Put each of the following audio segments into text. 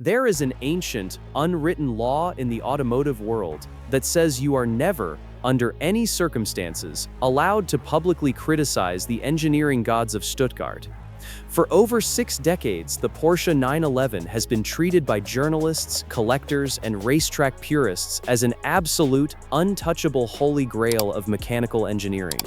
There is an ancient, unwritten law in the automotive world that says you are never, under any circumstances, allowed to publicly criticize the engineering gods of Stuttgart. For over 6 decades, the Porsche 911 has been treated by journalists, collectors, and racetrack purists as an absolute, untouchable holy grail of mechanical engineering.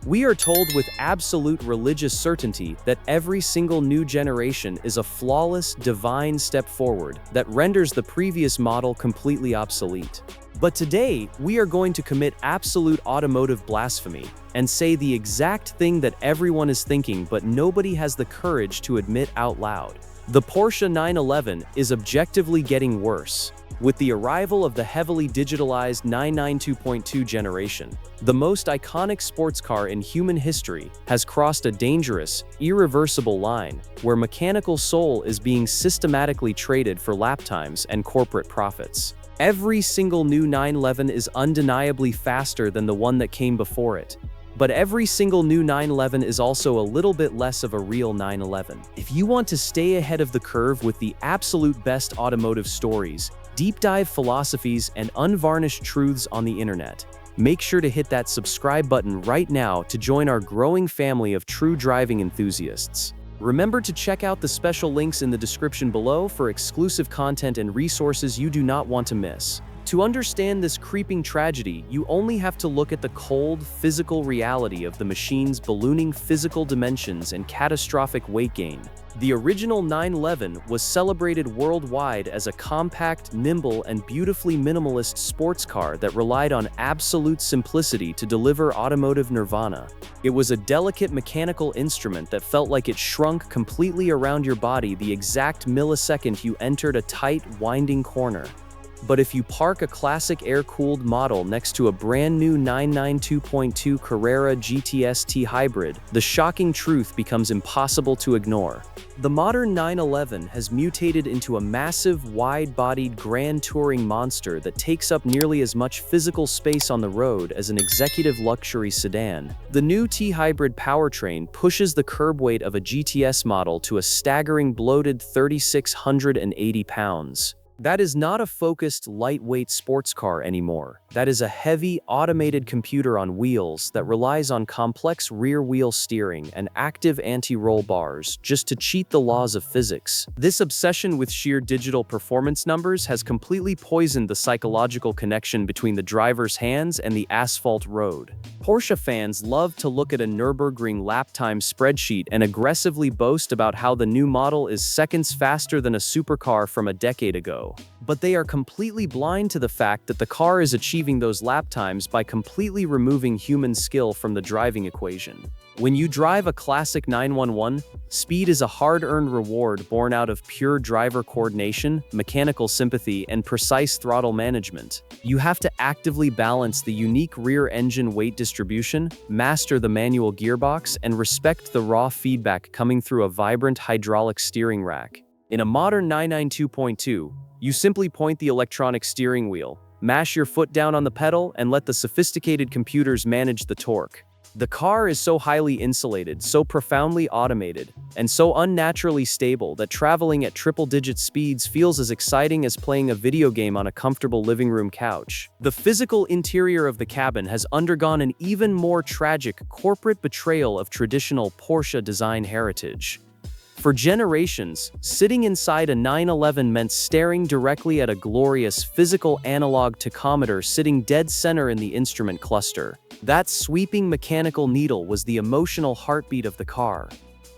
We are told with absolute religious certainty that every single new generation is a flawless, divine step forward that renders the previous model completely obsolete. But today, we are going to commit absolute automotive blasphemy and say the exact thing that everyone is thinking but nobody has the courage to admit out loud. The Porsche 911 is objectively getting worse. With the arrival of the heavily digitalized 992.2 generation, the most iconic sports car in human history has crossed a dangerous, irreversible line where mechanical soul is being systematically traded for lap times and corporate profits. Every single new 911 is undeniably faster than the one that came before it. But every single new 911 is also a little bit less of a real 911. If you want to stay ahead of the curve with the absolute best automotive stories, deep dive philosophies, and unvarnished truths on the internet, make sure to hit that subscribe button right now to join our growing family of true driving enthusiasts. Remember to check out the special links in the description below for exclusive content and resources you do not want to miss. To understand this creeping tragedy, you only have to look at the cold, physical reality of the machine's ballooning physical dimensions and catastrophic weight gain. The original 911 was celebrated worldwide as a compact, nimble, and beautifully minimalist sports car that relied on absolute simplicity to deliver automotive nirvana. It was a delicate mechanical instrument that felt like it shrunk completely around your body the exact millisecond you entered a tight, winding corner. But if you park a classic air-cooled model next to a brand new 992.2 Carrera GTS-T hybrid, the shocking truth becomes impossible to ignore. The modern 911 has mutated into a massive, wide-bodied grand touring monster that takes up nearly as much physical space on the road as an executive luxury sedan. The new T-hybrid powertrain pushes the curb weight of a GTS model to a staggering bloated 3,680 pounds. That is not a focused, lightweight sports car anymore. That is a heavy, automated computer on wheels that relies on complex rear-wheel steering and active anti-roll bars just to cheat the laws of physics. This obsession with sheer digital performance numbers has completely poisoned the psychological connection between the driver's hands and the asphalt road. Porsche fans love to look at a Nürburgring lap time spreadsheet and aggressively boast about how the new model is seconds faster than a supercar from a decade ago. But they are completely blind to the fact that the car is achieving those lap times by completely removing human skill from the driving equation. When you drive a classic 911, speed is a hard-earned reward born out of pure driver coordination, mechanical sympathy, and precise throttle management. You have to actively balance the unique rear engine weight distribution, master the manual gearbox, and respect the raw feedback coming through a vibrant hydraulic steering rack. In a modern 992.2, you simply point the electronic steering wheel, mash your foot down on the pedal, and let the sophisticated computers manage the torque. The car is so highly insulated, so profoundly automated, and so unnaturally stable that traveling at triple-digit speeds feels as exciting as playing a video game on a comfortable living room couch. The physical interior of the cabin has undergone an even more tragic corporate betrayal of traditional Porsche design heritage. For generations, sitting inside a 911 meant staring directly at a glorious physical analog tachometer sitting dead center in the instrument cluster. That sweeping mechanical needle was the emotional heartbeat of the car,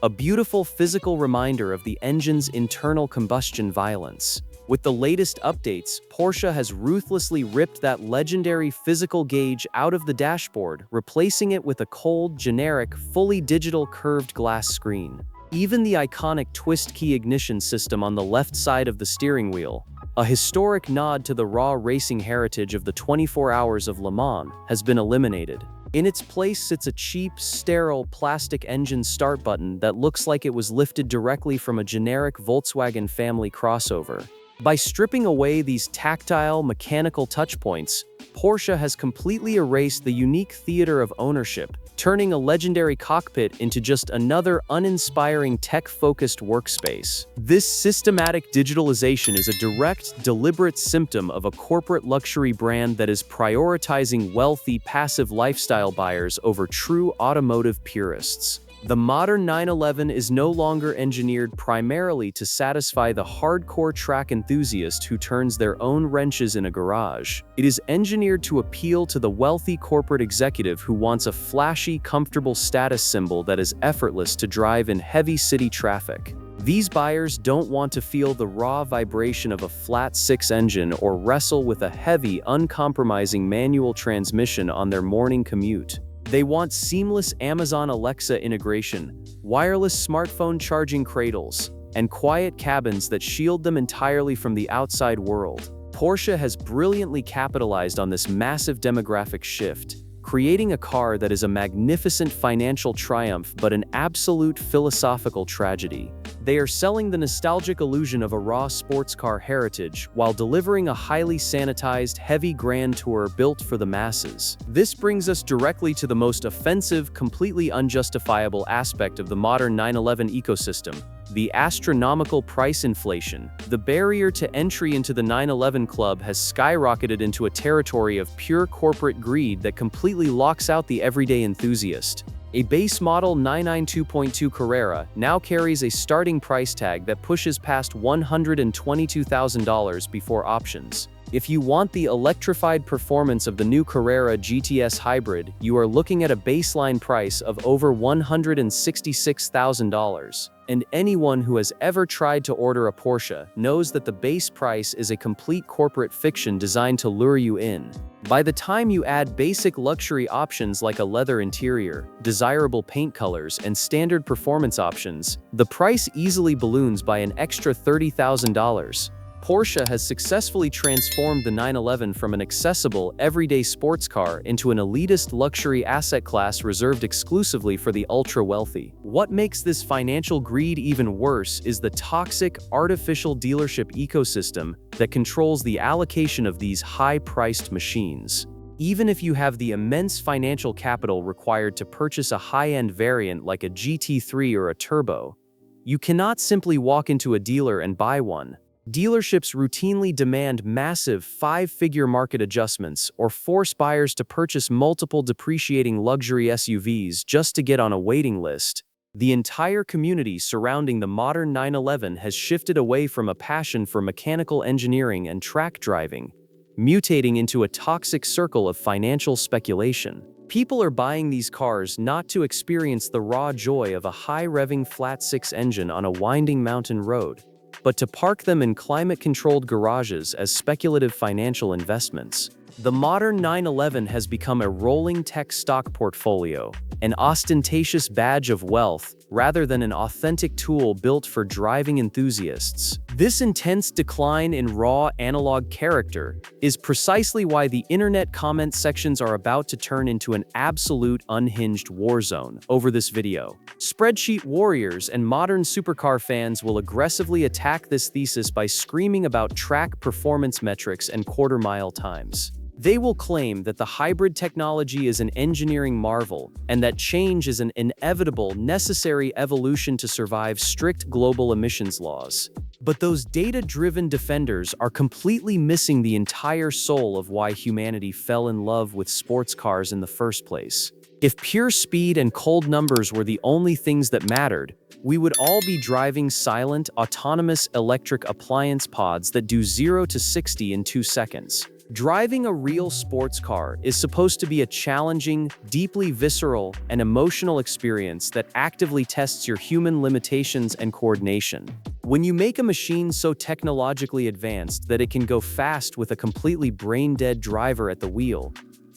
a beautiful physical reminder of the engine's internal combustion violence. With the latest updates, Porsche has ruthlessly ripped that legendary physical gauge out of the dashboard, replacing it with a cold, generic, fully digital curved glass screen. Even the iconic twist-key ignition system on the left side of the steering wheel, a historic nod to the raw racing heritage of the 24 Hours of Le Mans, has been eliminated. In its place sits a cheap, sterile plastic engine start button that looks like it was lifted directly from a generic Volkswagen family crossover. By stripping away these tactile, mechanical touchpoints, Porsche has completely erased the unique theater of ownership turning a legendary cockpit into just another uninspiring tech-focused workspace. This systematic digitalization is a direct, deliberate symptom of a corporate luxury brand that is prioritizing wealthy, passive lifestyle buyers over true automotive purists. The modern 911 is no longer engineered primarily to satisfy the hardcore track enthusiast who turns their own wrenches in a garage. It is engineered to appeal to the wealthy corporate executive who wants a flashy, comfortable status symbol that is effortless to drive in heavy city traffic. These buyers don't want to feel the raw vibration of a flat-six engine or wrestle with a heavy, uncompromising manual transmission on their morning commute. They want seamless Amazon Alexa integration, wireless smartphone charging cradles, and quiet cabins that shield them entirely from the outside world. Porsche has brilliantly capitalized on this massive demographic shift, creating a car that is a magnificent financial triumph but an absolute philosophical tragedy. They are selling the nostalgic illusion of a raw sports car heritage while delivering a highly sanitized, heavy grand tour built for the masses. This brings us directly to the most offensive, completely unjustifiable aspect of the modern 911 ecosystem: the astronomical price inflation. The barrier to entry into the 911 club has skyrocketed into a territory of pure corporate greed that completely locks out the everyday enthusiast. A base model 992.2 Carrera now carries a starting price tag that pushes past $122,000 before options. If you want the electrified performance of the new Carrera GTS Hybrid, you are looking at a baseline price of over $166,000. And anyone who has ever tried to order a Porsche knows that the base price is a complete corporate fiction designed to lure you in. By the time you add basic luxury options like a leather interior, desirable paint colors, and standard performance options, the price easily balloons by an extra $30,000. Porsche has successfully transformed the 911 from an accessible, everyday sports car into an elitist luxury asset class reserved exclusively for the ultra-wealthy. What makes this financial greed even worse is the toxic, artificial dealership ecosystem that controls the allocation of these high-priced machines. Even if you have the immense financial capital required to purchase a high-end variant like a GT3 or a Turbo, you cannot simply walk into a dealer and buy one. Dealerships routinely demand massive five-figure market adjustments or force buyers to purchase multiple depreciating luxury SUVs just to get on a waiting list. The entire community surrounding the modern 911 has shifted away from a passion for mechanical engineering and track driving, mutating into a toxic circle of financial speculation. People are buying these cars not to experience the raw joy of a high-revving flat-six engine on a winding mountain road, but to park them in climate-controlled garages as speculative financial investments. The modern 911 has become a rolling tech stock portfolio, an ostentatious badge of wealth rather than an authentic tool built for driving enthusiasts. This intense decline in raw analog character is precisely why the internet comment sections are about to turn into an absolute unhinged war zone over this video. Spreadsheet warriors and modern supercar fans will aggressively attack this thesis by screaming about track performance metrics and quarter-mile times. They will claim that the hybrid technology is an engineering marvel and that change is an inevitable, necessary evolution to survive strict global emissions laws. But those data-driven defenders are completely missing the entire soul of why humanity fell in love with sports cars in the first place. If pure speed and cold numbers were the only things that mattered, we would all be driving silent, autonomous electric appliance pods that do 0 to 60 in 2 seconds. Driving a real sports car is supposed to be a challenging, deeply visceral, and emotional experience that actively tests your human limitations and coordination. When you make a machine so technologically advanced that it can go fast with a completely brain-dead driver at the wheel,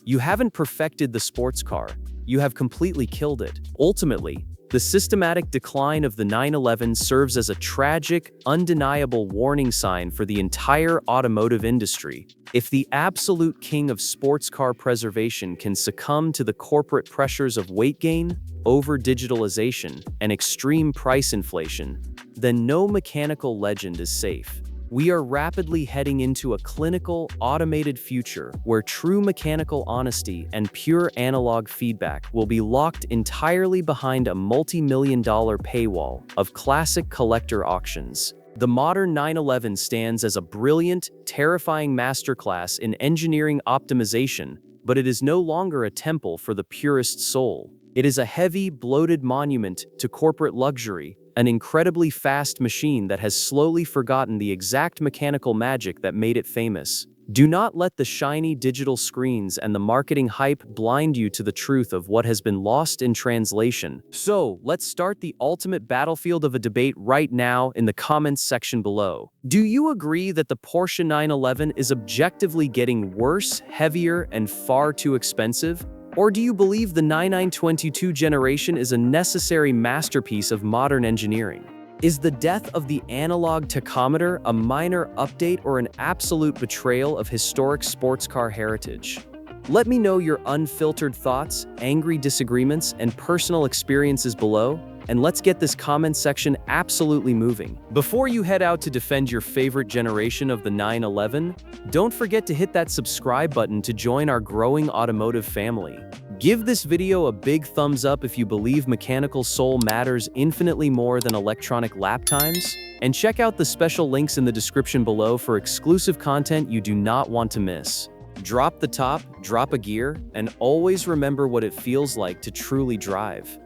you haven't perfected the sports car, you have completely killed it. Ultimately, the systematic decline of the 911 serves as a tragic, undeniable warning sign for the entire automotive industry. If the absolute king of sports car preservation can succumb to the corporate pressures of weight gain, over-digitalization, and extreme price inflation, then no mechanical legend is safe. We are rapidly heading into a clinical, automated future where true mechanical honesty and pure analog feedback will be locked entirely behind a multi-million-dollar paywall of classic collector auctions. The modern 911 stands as a brilliant, terrifying masterclass in engineering optimization, but it is no longer a temple for the purest soul. It is a heavy, bloated monument to corporate luxury, an incredibly fast machine that has slowly forgotten the exact mechanical magic that made it famous. Do not let the shiny digital screens and the marketing hype blind you to the truth of what has been lost in translation. So, let's start the ultimate battlefield of a debate right now in the comments section below. Do you agree that the Porsche 911 is objectively getting worse, heavier, and far too expensive? Or do you believe the 9922 generation is a necessary masterpiece of modern engineering? Is the death of the analog tachometer a minor update or an absolute betrayal of historic sports car heritage? Let me know your unfiltered thoughts, angry disagreements, and personal experiences below, and let's get this comment section absolutely moving. Before you head out to defend your favorite generation of the 911, don't forget to hit that subscribe button to join our growing automotive family. Give this video a big thumbs up if you believe mechanical soul matters infinitely more than electronic lap times, and check out the special links in the description below for exclusive content you do not want to miss. Drop the top, drop a gear, and always remember what it feels like to truly drive.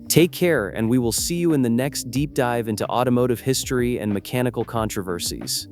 Take care, and we will see you in the next deep dive into automotive history and mechanical controversies.